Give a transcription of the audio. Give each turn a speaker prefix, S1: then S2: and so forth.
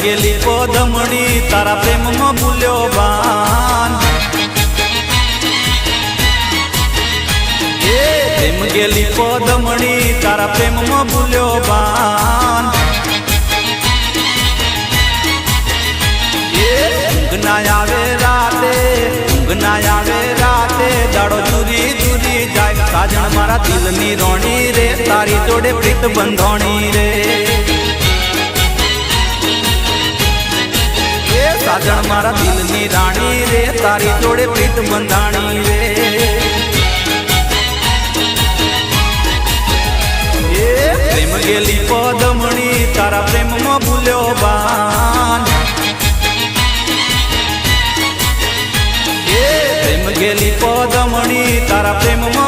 S1: गेली पदमणी तारा प्रेम में भूल्यो बान प्रेम गेली पदमणी तारा प्रेम में भूल्यो बान ऊँघ ना आवे राते ऊँघ ना आवे राते दाड़ो दूरी दूरी जाए साजन मारा दिल नी रोणी रे तारी जोड़े प्रीत बंधोणी रे साजन मारा दिल नी राणी रे तारी जोड़े प्रीत बंधाणी रे प्रेम गेली पदमणी तारा प्रेम में भूल्यो बान प्रेम गेली पदमणी तारा प्रेम में